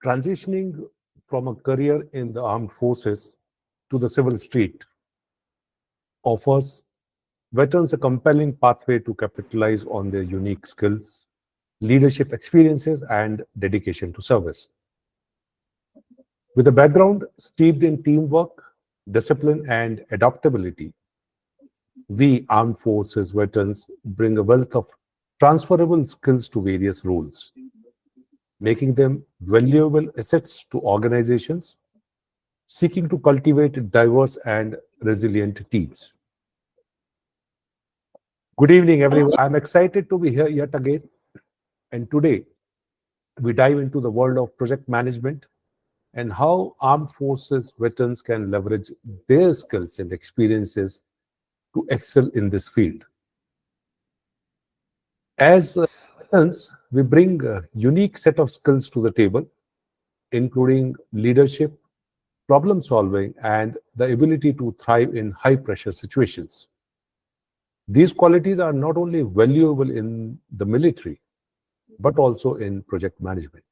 transitioning from a career in the armed forces to the civil street offers veterans a compelling pathway to capitalize on their unique skills, leadership experiences, and dedication to service. With a background steeped in teamwork, discipline, and adaptability, we armed forces veterans bring a wealth of transferable skills to various roles, making them valuable assets to organizations seeking to cultivate diverse and resilient teams. Good evening, everyone. I'm excited to be here yet again. And today, we dive into the world of project management and how armed forces veterans can leverage their skills and experiences to excel in this field. As veterans, we bring a unique set of skills to the table, including leadership, problem solving, and the ability to thrive in high pressure situations. These qualities are not only valuable in the military, but also in project management.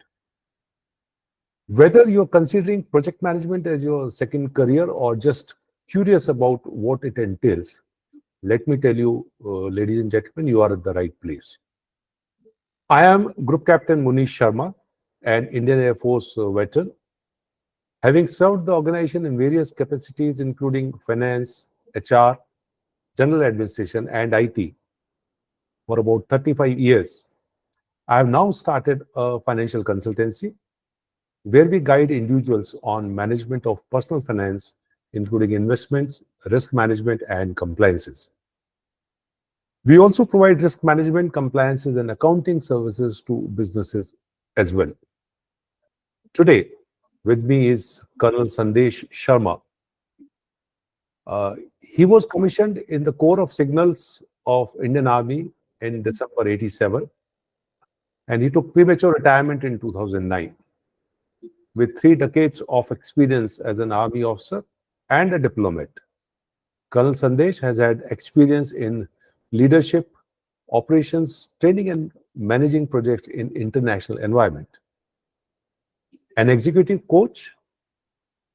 Whether you're considering project management as your second career or just curious about what it entails, let me tell you, ladies and gentlemen, you are at the right place. I am Group Captain Manish Sharma, an Indian Air Force veteran, having served the organization in various capacities, including finance, HR, general administration, and IT for about 35 years. I have now started a financial consultancy where we guide individuals on management of personal finance, including investments, risk management, and compliances. We also provide risk management, compliances, and accounting services to businesses as well. Today, with me is Colonel Sandesh Sharma. He was commissioned in the Corps of Signals of Indian Army in December 87, and he took premature retirement in 2009. With 3 decades of experience as an Army officer and a diplomat, Colonel Sandesh has had experience in leadership, operations, training, and managing projects in international environment. An executive coach,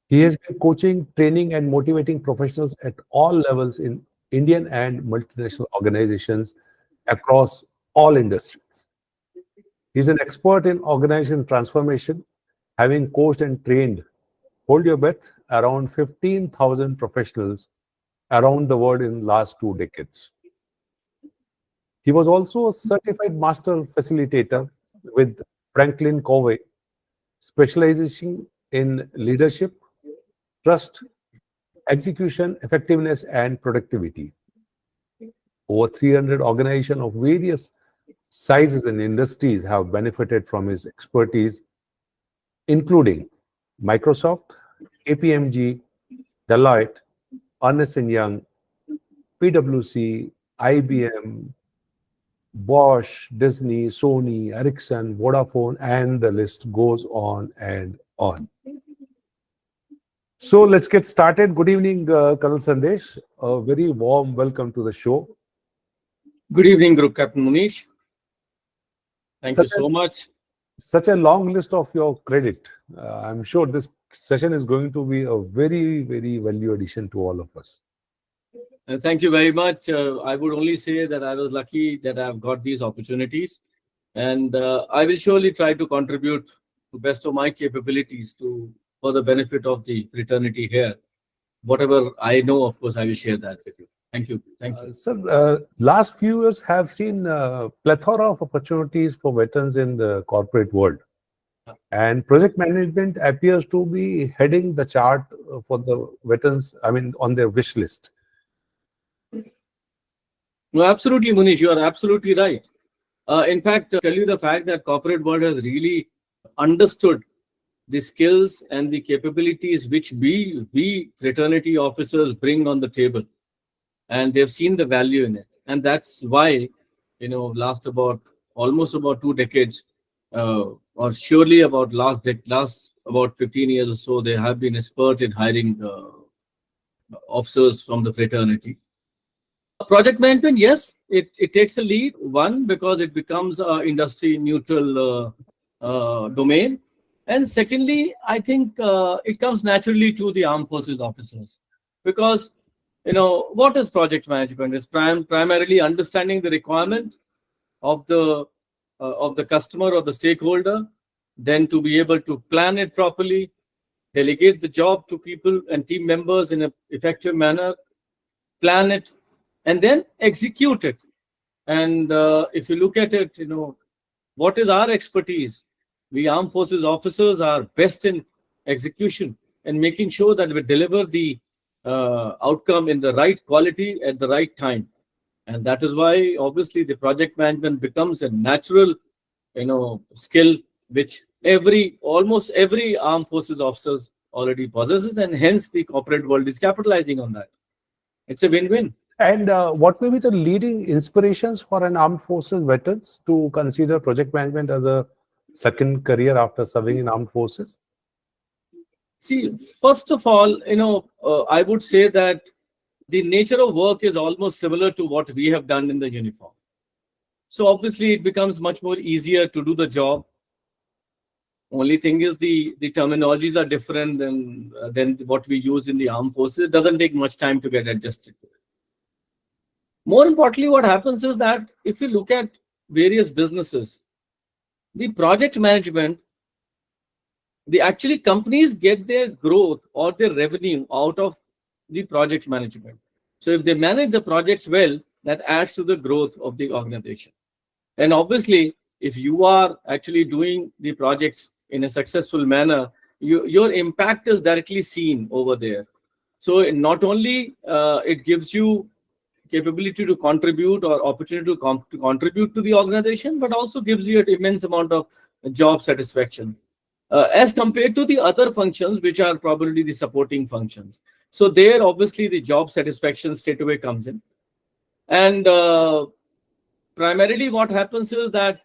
he has been coaching, training, and motivating professionals at all levels in Indian and multinational organizations across all industries. He's an expert in organization transformation, having coached and trained, hold your breath, around 15,000 professionals around the world in the last 2 decades. He was also a certified master facilitator with Franklin Covey, specializing in leadership, trust, execution, effectiveness, and productivity. Over 300 organizations of various sizes and industries have benefited from his expertise, including Microsoft, KPMG, Deloitte, Ernst & Young, PwC, IBM, Bosch, Disney, Sony, Ericsson, Vodafone, and the list goes on and on. So let's get started. Good evening, Colonel Sandesh. A very warm welcome to the show. Good evening, Group Captain Manish. Thank you so much. Such a long list of your credit. I'm sure this session is going to be a very, very value addition to all of us. Thank you very much. I would only say that I was lucky that I've got these opportunities, and I will surely try to contribute to best of my capabilities for the benefit of the fraternity here. Whatever I know, of course, I will share that with you. Thank you. Thank you. Sir, last few years have seen a plethora of opportunities for veterans in the corporate world. And project management appears to be heading the chart for the veterans, on their wish list. No, absolutely, Manish, you are absolutely right. In fact, tell you the fact that corporate world has really understood the skills and the capabilities which we fraternity officers bring on the table, and they've seen the value in it. And that's why, last almost about 2 decades, or surely about last about 15 years or so, they have been expert in hiring officers from the fraternity. Project management, yes, it takes a lead. One, because it becomes an industry neutral domain, And secondly, I think it comes naturally to the armed forces officers, because what is project management? Is primarily understanding the requirement of the customer or the stakeholder, then to be able to plan it properly, delegate the job to people and team members in an effective manner, plan it, and then execute it. And if you look at it, what is our expertise? We armed forces officers are best in execution and making sure that we deliver the outcome in the right quality at the right time. And that is why, obviously, the project management becomes a natural, skill which almost every armed forces officers already possesses, and hence the corporate world is capitalizing on that. It's a win-win. And what may be the leading inspirations for an armed forces veterans to consider project management as a second career after serving in armed forces? See, first of all, I would say that the nature of work is almost similar to what we have done in the uniform. So obviously, it becomes much more easier to do the job. Only thing is the terminologies are different than what we use in the armed forces. It doesn't take much time to get adjusted to it. More importantly, what happens is that if you look at various businesses, the project management, actually companies get their growth or their revenue out of the project management. So if they manage the projects well, that adds to the growth of the organization. And obviously, if you are actually doing the projects in a successful manner, your impact is directly seen over there. So not only it gives you capability to contribute or opportunity to contribute to the organization, but also gives you an immense amount of job satisfaction as compared to the other functions, which are probably the supporting functions. So there, obviously, the job satisfaction straight away comes in. And primarily what happens is that,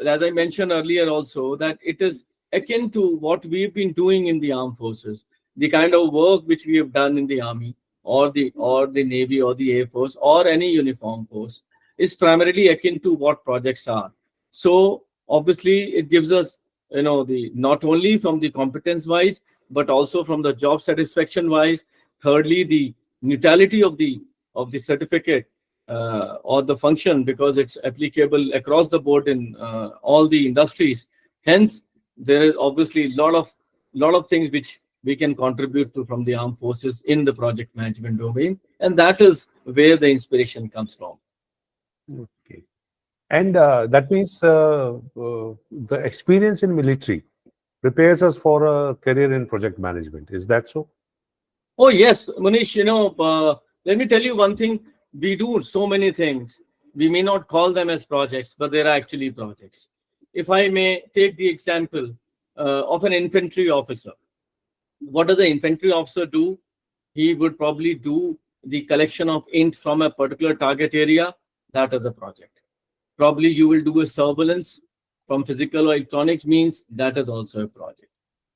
as I mentioned earlier also, that it is akin to what we've been doing in the armed forces. The kind of work which we have done in the army or the Navy or the Air Force or any uniform force is primarily akin to what projects are. So obviously it gives us, the not only from the competence wise, but also from the job satisfaction wise. Thirdly, the neutrality of the certificate or the function, because it's applicable across the board in all the industries. Hence, there is obviously a lot of things which we can contribute to from the armed forces in the project management domain, and that is where the inspiration comes from. Okay. And that means the experience in military prepares us for a career in project management. Is that so? Oh yes, Manish, let me tell you one thing. We do so many things. We may not call them as projects, but they are actually projects. If I may take the example of an infantry officer. What does the infantry officer do? He would probably do the collection of int from a particular target area. That is a project. Probably you will do a surveillance from physical or electronics means. That is also a project.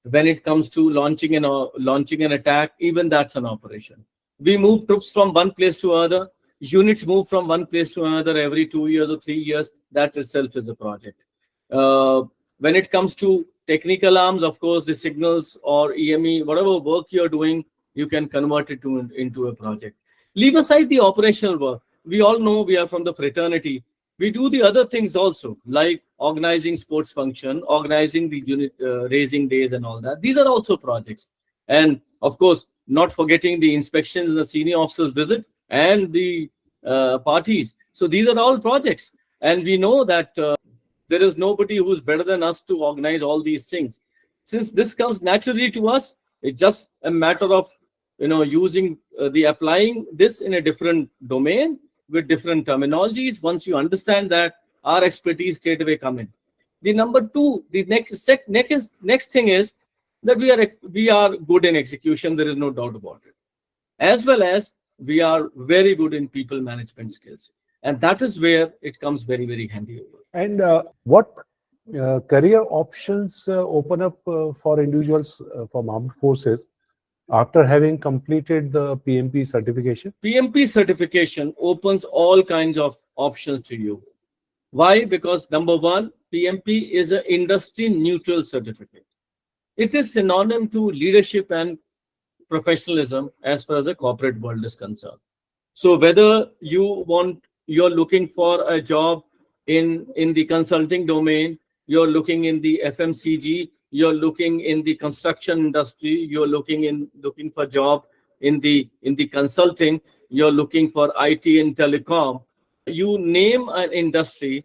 When it comes to launching an attack, even that's an operation. We move troops from one place to another. Units move from one place to another every 2 years or 3 years. That itself is a project. When it comes to technical arms, of course, the signals or EME, whatever work you're doing, you can convert it into a project. Leave aside the operational work. We all know we are from the fraternity. We do the other things also, like organizing sports function, organizing the unit raising days and all that. These are also projects. And of course, not forgetting the inspection and the senior officers visit and the parties. So these are all projects. And we know that there is nobody who's better than us to organize all these things. Since this comes naturally to us, it's just a matter of using applying this in a different domain with different terminologies. Once you understand that, our expertise straight away come in. The number two, the next thing is that we are good in execution. There is no doubt about it. As well as we are very good in people management skills, and that is where it comes very, very handy over. And what career options open up for individuals from armed forces after having completed the PMP certification? PMP certification opens all kinds of options to you. Why? Because number one, PMP is an industry neutral certificate. it is synonym to leadership and professionalism as far as the corporate world is concerned. So whether you're looking for a job in the consulting domain, you're looking in the FMCG, you're looking in the construction industry, you're looking for job in the consulting, you're looking for IT and telecom, you name an industry,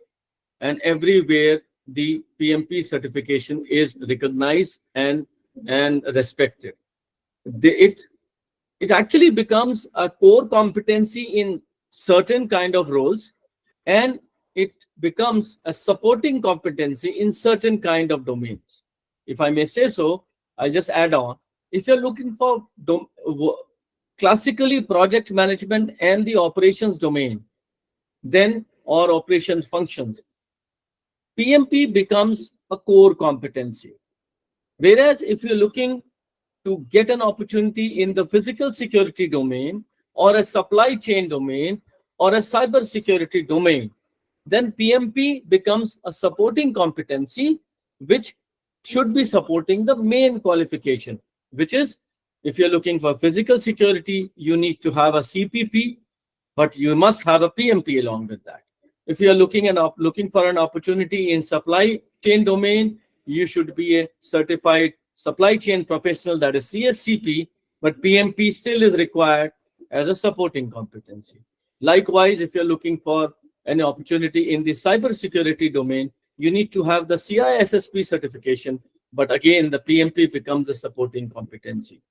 and everywhere the PMP certification is recognized and respected. It actually becomes a core competency in certain kind of roles, and it becomes a supporting competency in certain kind of domains. If I may say so, I'll just add on. If you're looking for classically project management and the operations domain, then or operations functions, PMP becomes a core competency. Whereas if you're looking to get an opportunity in the physical security domain or a supply chain domain or a cyber security domain, then PMP becomes a supporting competency which should be supporting the main qualification, which is, if you're looking for physical security, you need to have a CPP, but you must have a PMP along with that. If you're looking for an opportunity in supply chain domain, you should be a certified supply chain professional, that is CSCP, but PMP still is required as a supporting competency. Likewise, if you're looking for an opportunity in the cybersecurity domain, you need to have the CISSP certification, but again, the PMP becomes a supporting competency.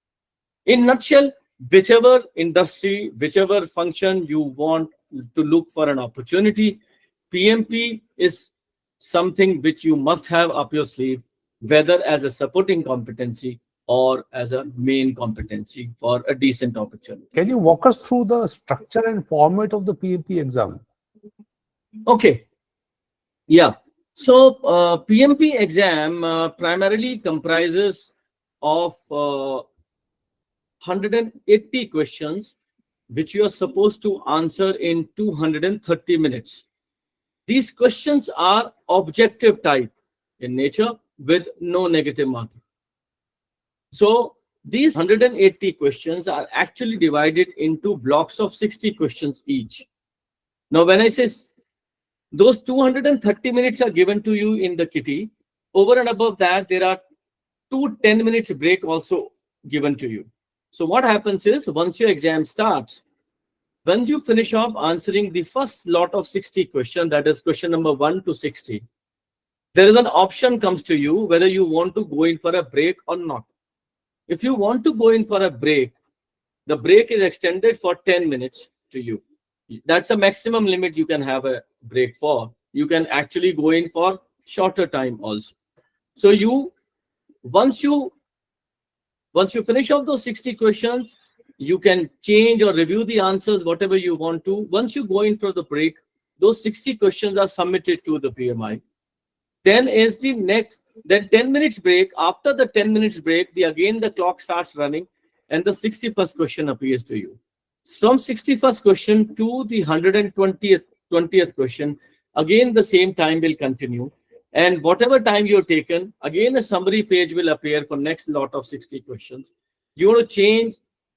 In nutshell, whichever industry, whichever function you want to look for an opportunity, PMP is something which you must have up your sleeve, whether as a supporting competency or as a main competency for a decent opportunity. Can you walk us through the structure and format of the PMP exam? Okay. Yeah. So PMP exam primarily comprises of 180 questions, which you are supposed to answer in 230 minutes. These questions are objective type in nature with no negative marking. So these 180 questions are actually divided into blocks of 60 questions each. Now, when I say those 230 minutes are given to you in the kitty, over and above that, there are 2 10 minutes break also given to you. So what happens is, once your exam starts, when you finish off answering the first lot of 60 questions, that is question number 1 to 60, there is an option comes to you whether you want to go in for a break or not. If you want to go in for a break, the break is extended for 10 minutes to you. That's a maximum limit you can have a break for. You can actually go in for shorter time also. So once you finish off those 60 questions, you can change or review the answers, whatever you want to. Once you go in for the break, those 60 questions are submitted to the PMI. Then 10 minutes break. After the 10 minutes break, again the clock starts running and the 61st question appears to you. From 61st question to the 120th question, again the same time will continue. And whatever time you've taken, again a summary page will appear for next lot of 60 questions. You want to change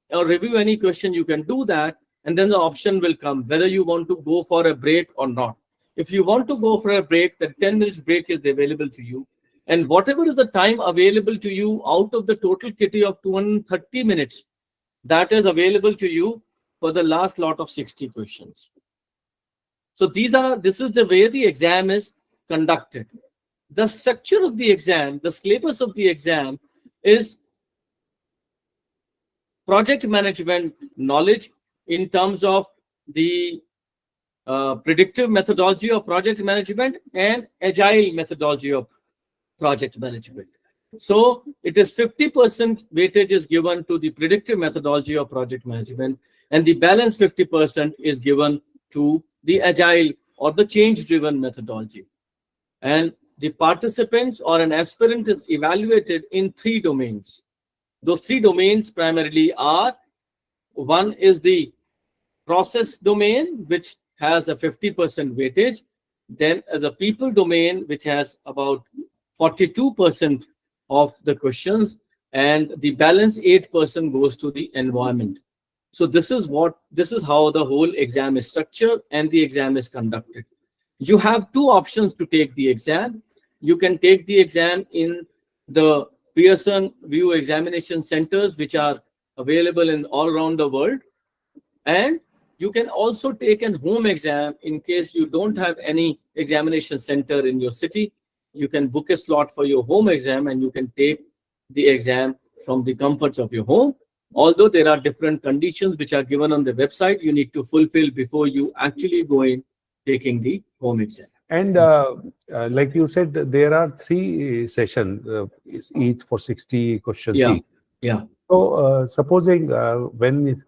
or review any question, you can do that. And then the option will come whether you want to go for a break or not. If you want to go for a break, the 10 minutes break is available to you. And whatever is the time available to you out of the total kitty of 230 minutes, that is available to you for the last lot of 60 questions. So this is the way the exam is conducted. The structure of the exam, the syllabus of the exam is project management knowledge in terms of the predictive methodology of project management and agile methodology of project management. So it is 50% weightage is given to the predictive methodology of project management, and the balance 50% is given to the agile or the change-driven methodology. And the participants or an aspirant is evaluated in 3 domains. Those 3 domains primarily are, one is the process domain, which has a 50% weightage. Then as a people domain, which has about 42% of the questions, and the balance 8% goes to the environment. So this is how the whole exam is structured and the exam is conducted. You have two options to take the exam. You can take the exam in the Pearson View examination centers, which are available in all around the world, and you can also take an home exam in case you don't have any examination center in your city. You can book a slot for your home exam and you can take the exam from the comforts of your home. Although there are different conditions which are given on the website, you need to fulfill before you actually go in taking the home exam. And like you said, there are three sessions, each for 60 questions Yeah, each. yeah. So, supposing when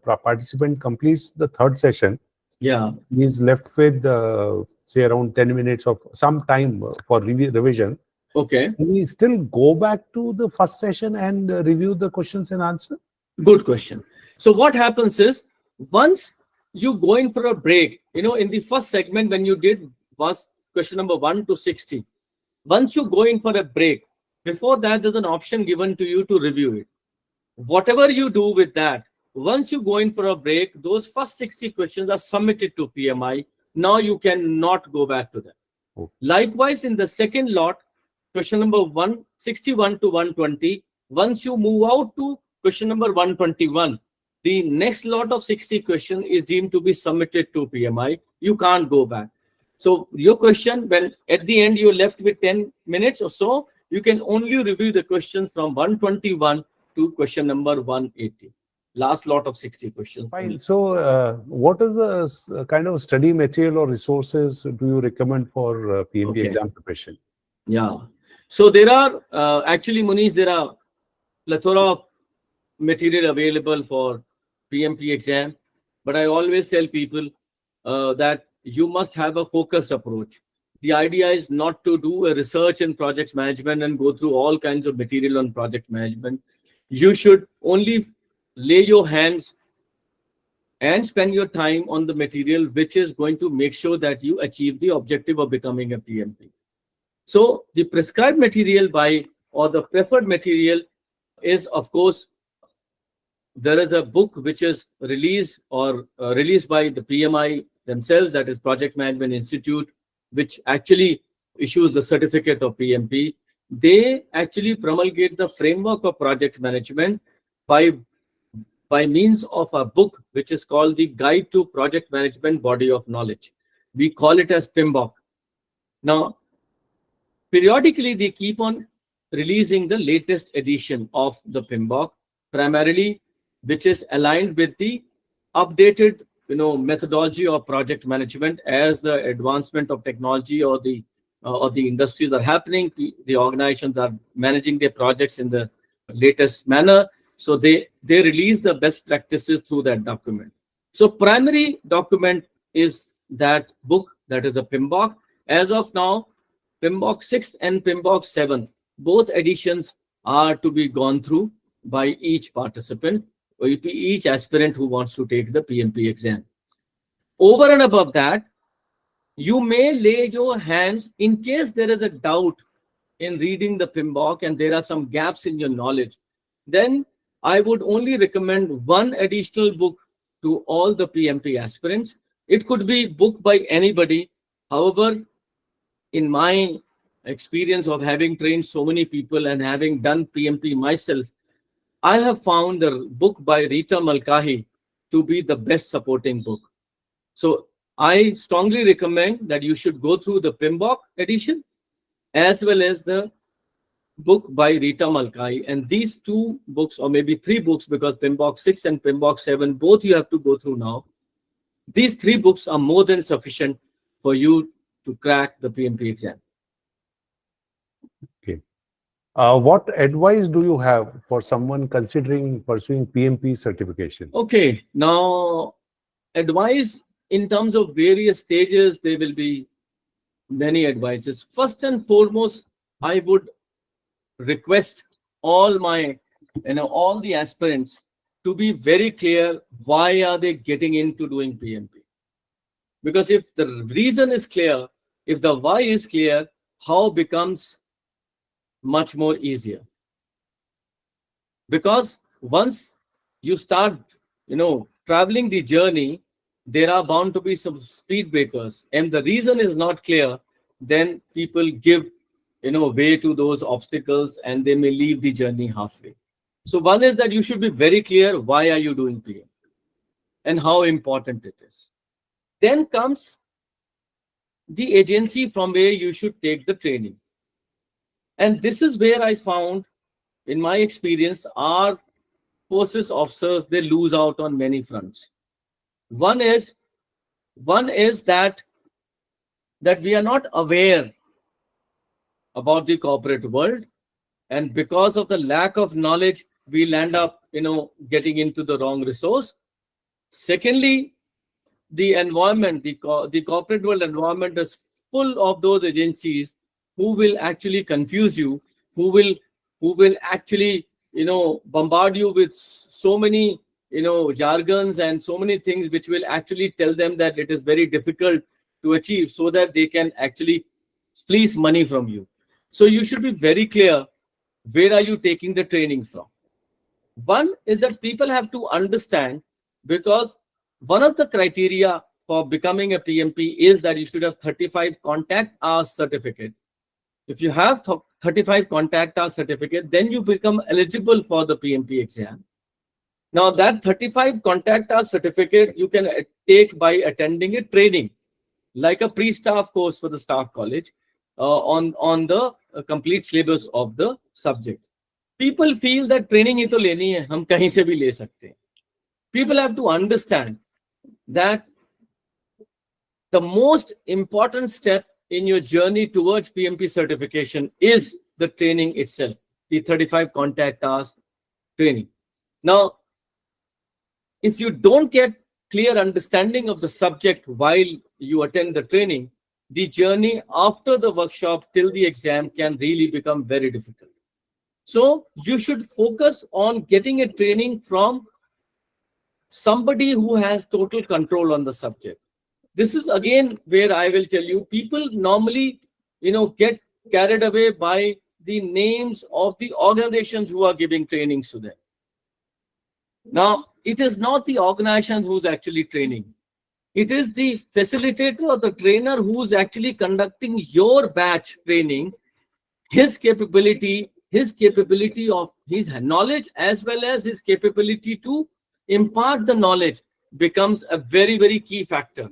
participant completes the third session, Yeah. he is left with, say, around 10 minutes of some time for revision. Okay. Can we still go back to the first session and review the questions and answer? Good question. So what happens is, once you go in for a break, in the first segment when you did was question number 1 to 60, once you go in for a break, before that there's an option given to you to review it. Whatever you do with that, once you go in for a break, those first 60 questions are submitted to PMI. Now you cannot go back to them. Okay. Likewise, in the second lot, question number 161 to 120, once you move out to question number 121, the next lot of 60 questions is deemed to be submitted to PMI. You can't go back. So your question, when at the end you're left with 10 minutes or so, you can only review the questions from 121 to question number 180. Last lot of 60 questions. Fine. So, what is the kind of study material or resources do you recommend for PMP Okay. exam preparation? Yeah. So there are actually, Manish, there are plethora of material available for PMP exam, but I always tell people that you must have a focused approach. The idea is not to do a research in project management and go through all kinds of material on project management. You should only lay your hands and spend your time on the material which is going to make sure that you achieve the objective of becoming a PMP. So the prescribed material or the preferred material is, of course, there is a book which is released by the PMI themselves, that is Project Management Institute, which actually issues the certificate of PMP. They actually promulgate the framework of project management by means of a book which is called the Guide to Project Management Body of Knowledge. We call it as PMBOK. Now, periodically, they keep on releasing the latest edition of the PMBOK, primarily which is aligned with the updated methodology of project management. As the advancement of technology or the industries are happening, the organizations are managing their projects in the latest manner. So they release the best practices through that document. So primary document is that book, that is a PMBOK. As of now, PMBOK 6th and PMBOK 7th, both editions are to be gone through by each participant, or each aspirant who wants to take the PMP exam. Over and above that, you may lay your hands in case there is a doubt in reading the PMBOK and there are some gaps in your knowledge. Then I would only recommend one additional book to all the PMP aspirants. It could be book by anybody. However, in my experience of having trained so many people and having done PMP myself, I have found the book by Rita Malkahi to be the best supporting book. So I strongly recommend that you should go through the PMBOK edition as well as the book by Rita Malkahi. And these two books, or maybe three books, because PMBOK 6 and PMBOK 7, both you have to go through now. These three books are more than sufficient for you to crack the PMP exam. Okay. What advice do you have for someone considering pursuing PMP certification? Okay, now advice in terms of various stages, there will be many advices. First and foremost, I would request all all the aspirants to be very clear why are they getting into doing PMP. Because if the reason is clear, if the why is clear, how becomes much more easier. Because once you start, traveling the journey, there are bound to be some speed breakers. And the reason is not clear, then people give, way to those obstacles and they may leave the journey halfway. So one is that you should be very clear, why are you doing PM and how important it is. Then comes the agency from where you should take the training. And this is where I found, in my experience, our forces officers, they lose out on many fronts. One is that we are not aware about the corporate world, and because of the lack of knowledge, we'll end up, getting into the wrong resource. Secondly, the environment, the corporate world environment is full of those agencies who will actually confuse you, who will actually, bombard you with so many, jargons and so many things which will actually tell them that it is very difficult to achieve, so that they can actually fleece money from you. So you should be very clear, where are you taking the training from? One is that people have to understand, because one of the criteria for becoming a PMP is that you should have 35 contact hours certificate. If you have 35 contact hours certificate, then you become eligible for the PMP exam. Now that 35 contact hours certificate you can take by attending a training, like a pre-staff course for the staff college, on the complete syllabus of the subject. People feel that training hi to leni hai, hum kahin se bhi le sakte hain. People have to understand that the most important step in your journey towards PMP certification is the training itself, the 35 contact hours training. Now, if you don't get clear understanding of the subject while you attend the training, the journey after the workshop till the exam can really become very difficult. So you should focus on getting a training from somebody who has total control on the subject. This is again where I will tell you, people normally, get carried away by the names of the organizations who are giving trainings to them. Now, it is not the organization who's actually training. It is the facilitator or the trainer who's actually conducting your batch training. His capability of his knowledge as well as his capability to impart the knowledge becomes a very, very key factor.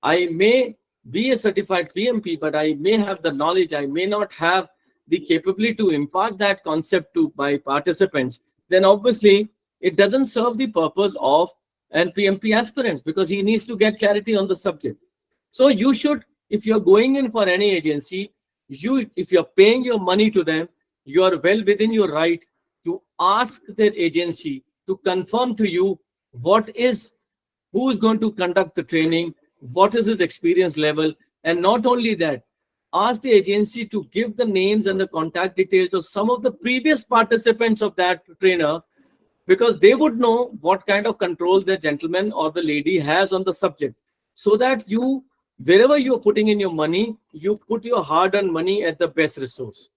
I may be a certified PMP, but I may have the knowledge, I may not have the capability to impart that concept to my participants. Then obviously it doesn't serve the purpose of an PMP aspirant, because he needs to get clarity on the subject. So you should, if you're going in for any agency, if you're paying your money to them, you are well within your right to ask that agency to confirm to you who is going to conduct the training, what is his experience level, and not only that, ask the agency to give the names and the contact details of some of the previous participants of that trainer, because they would know what kind of control the gentleman or the lady has on the subject, so that you, wherever you're putting in your money, you put your hard-earned money at the best resource.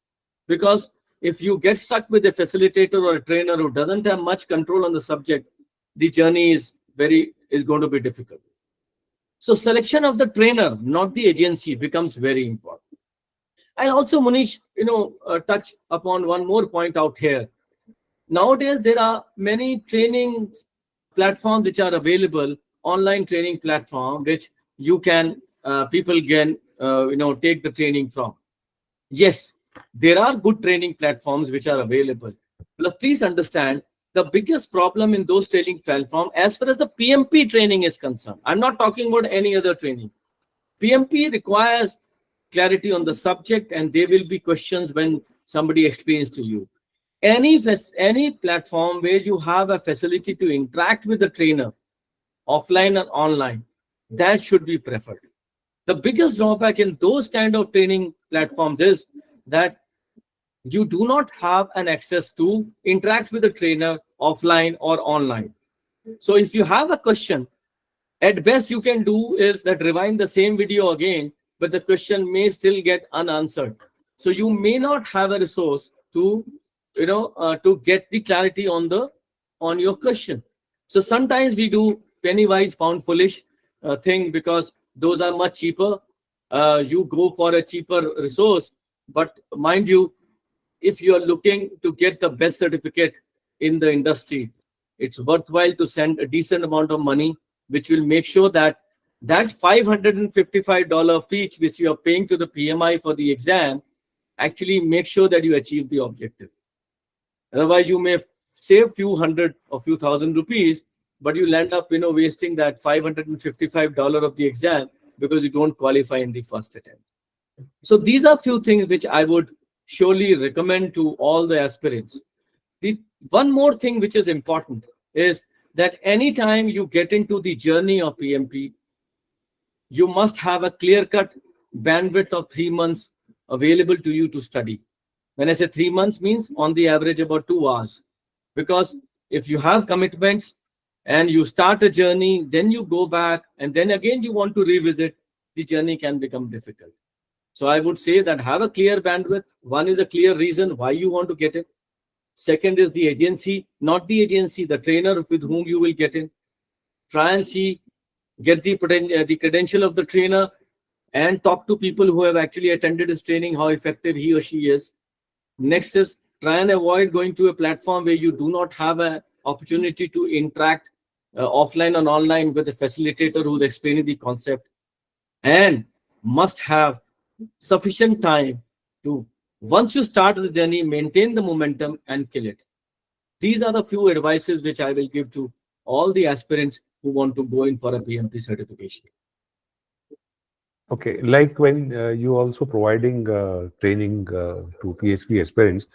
Because if you get stuck with a facilitator or a trainer who doesn't have much control on the subject, the journey is going to be difficult. So selection of the trainer, not the agency, becomes very important. I also, Manish, touch upon one more point out here. Nowadays, there are many training platforms which are available, online training platform, which people can, take the training from. Yes, there are good training platforms which are available. But please understand, the biggest problem in those training platforms, as far as the PMP training is concerned, I'm not talking about any other training. PMP requires clarity on the subject, and there will be questions when somebody explains to you. Any platform where you have a facility to interact with the trainer, offline and online, that should be preferred. The biggest drawback in those kind of training platforms is that you do not have an access to interact with the trainer offline or online. So if you have a question, at best you can do is that rewind the same video again, but the question may still get unanswered. So you may not have a resource to, to get the clarity on your question. So sometimes we do penny wise, pound foolish thing, because those are much cheaper. You go for a cheaper resource, but mind you, if you are looking to get the best certificate in the industry, it's worthwhile to send a decent amount of money, which will make sure that that $555 fee which you are paying to the PMI for the exam actually make sure that you achieve the objective. Otherwise, you may save few hundred or few thousand rupees, but you'll end up, wasting that $555 of the exam because you don't qualify in the first attempt. So these are few things which I would surely recommend to all the aspirants. The one more thing which is important is that anytime you get into the journey of PMP, you must have a clear-cut bandwidth of 3 months available to you to study. When I say 3 months, means on the average about 2 hours. Because if you have commitments and you start a journey, then you go back and then again you want to revisit, the journey can become difficult. So I would say that have a clear bandwidth. One is a clear reason why you want to get in. Second is the agency, not the agency, the trainer with whom you will get in. Try and see, get the credential of the trainer and talk to people who have actually attended his training, how effective he or she is. Next is try and avoid going to a platform where you do not have an opportunity to interact offline and online with a facilitator who's explaining the concept, and must have sufficient time to, once you start the journey, maintain the momentum and kill it. These are the few advices which I will give to all the aspirants who want to go in for a PMP certification. Okay, like when you also providing training to PSP aspirants.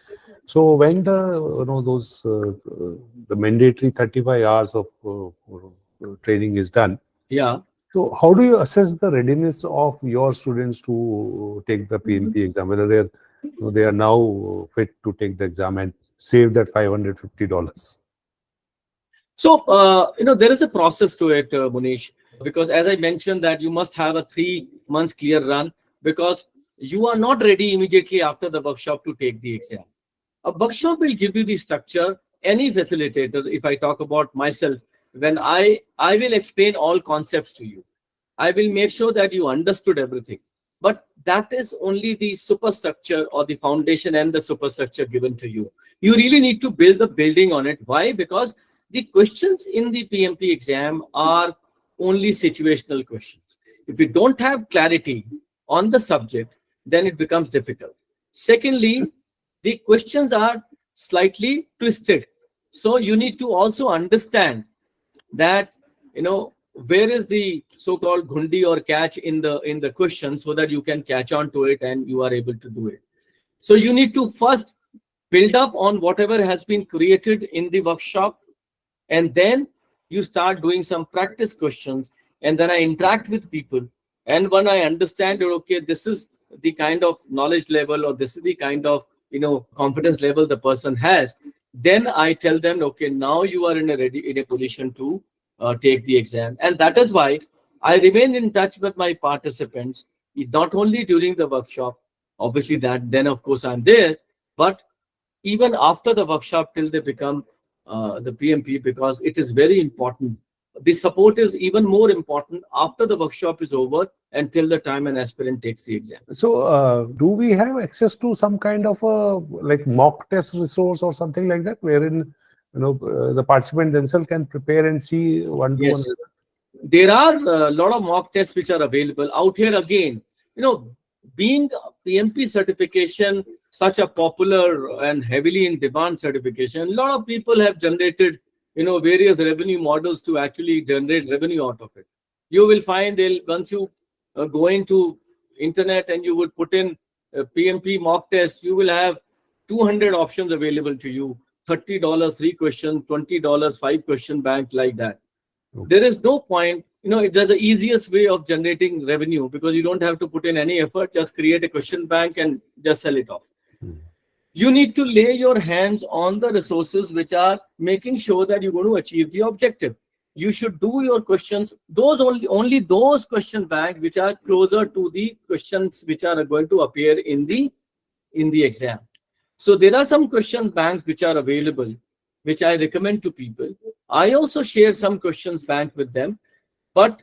So when those the mandatory 35 hours of training is done. Yeah. So how do you assess the readiness of your students to take the PMP exam? Whether they are now fit to take the exam and save that $550? So there is a process to it, Manish, because as I mentioned that you must have a 3 months clear run, because you are not ready immediately after the workshop to take the exam. A workshop will give you the structure. Any facilitator, if I talk about myself, when I will explain all concepts to you. I will make sure that you understood everything. But that is only the superstructure or the foundation and the superstructure given to you. You really need to build the building on it. Why? Because the questions in the PMP exam are only situational questions. If you don't have clarity on the subject, then it becomes difficult. Secondly, the questions are slightly twisted. So you need to also understand that, where is the so-called ghundi or catch in the question, so that you can catch on to it and you are able to do it. So you need to first build up on whatever has been created in the workshop, and then you start doing some practice questions, and then I interact with people, and when I understand that, okay, this is the kind of knowledge level or this is the kind of confidence level the person has, then I tell them, okay, now you are in a position to take the exam. And that is why I remain in touch with my participants, not only during the workshop, obviously that then of course I'm there, but even after the workshop till they become the PMP, because it is very important. The support is even more important after the workshop is over until the time an aspirant takes the exam. So do we have access to some kind of a like mock test resource or something like that, wherein the participant themselves can prepare and see one to one? Yes, there are a lot of mock tests which are available out here. Again, being PMP certification such a popular and heavily in demand certification, a lot of people have generated various revenue models to actually generate revenue out of it. You will find they'll, once you go into internet and you would put in PMP mock test, you will have 200 options available to you. $30 3 questions, $20 5 question bank, like that. There is no point, there's the easiest way of generating revenue, because you don't have to put in any effort, just create a question bank and just sell it off. You need to lay your hands on the resources which are making sure that you're going to achieve the objective. You should do your questions, those only those question banks which are closer to the questions which are going to appear in the in the exam. So there are some question banks which are available, which I recommend to people. I also share some questions bank with them, but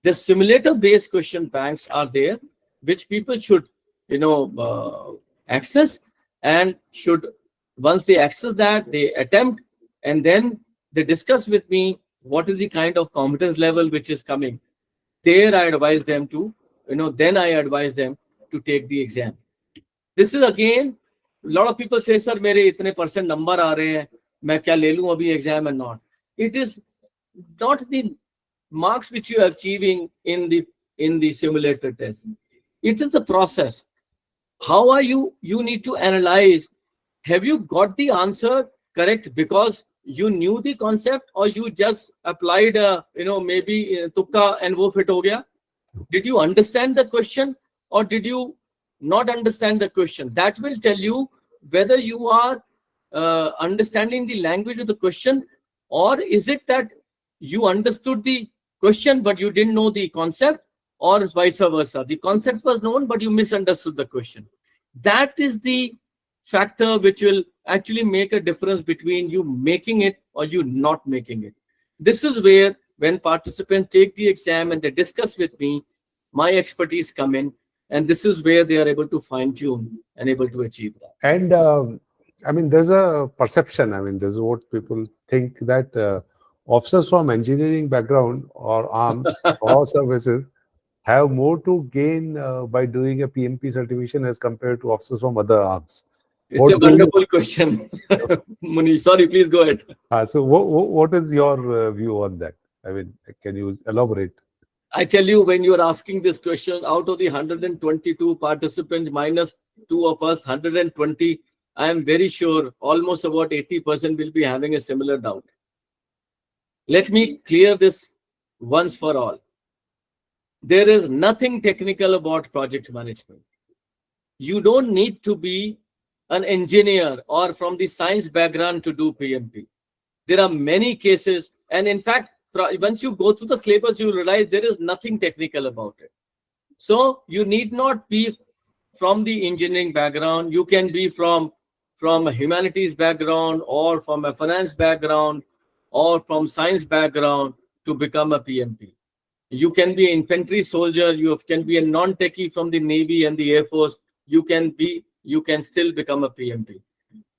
the simulator based question banks are there, which people should, access, and should, once they access that, they attempt, and then they discuss with me what is the kind of competence level which is coming. There I advise them to, then I advise them to take the exam. This is again, a lot of people say, sir, मेरे इतने % number आ रहे हैं, मैं क्या ले लूं अभी exam and not. It is not the marks which you are achieving in the simulator test. It is the process. How are you? You need to analyze. Have you got the answer correct because you knew the concept, or you just applied, maybe tukka and wo fit ho gaya? Did you understand the question, or did you not understand the question? That will tell you whether you are understanding the language of the question, or is it that you understood the question but you didn't know the concept, or vice versa. The concept was known but you misunderstood the question. That is the factor which will actually make a difference between you making it or you not making it. This is where, when participants take the exam and they discuss with me, my expertise come in, and this is where they are able to fine tune and able to achieve that. And I mean, there's a perception. I mean, there's what people think that officers from engineering background or arms or services have more to gain by doing a PMP certification as compared to officers from other arms. It's a wonderful question, Manish. Sorry, please go ahead. So, what is your view on that? I mean, can you elaborate? I tell you, when you are asking this question, out of the 122 participants, minus 2 of us, 120, I am very sure almost about 80% will be having a similar doubt. Let me clear this once for all. There is nothing technical about project management. You don't need to be an engineer or from the science background to do PMP. There are many cases, and in fact, once you go through the syllabus, you realize there is nothing technical about it. So you need not be from the engineering background. You can be from a humanities background, or from a finance background, or from science background to become a PMP. You can be an infantry soldier. You can be a non-techie from the Navy and the Air Force. You can still become a PMP.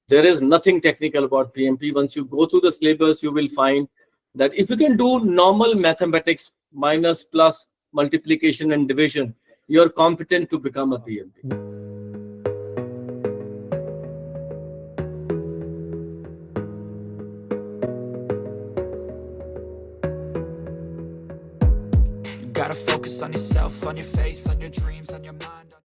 There is nothing technical about PMP. Once you go through the syllabus, you will find that if you can do normal mathematics, minus, plus, multiplication and division, you're competent to become a PMP. Gotta focus on yourself, on your faith, on your dreams, on your mind.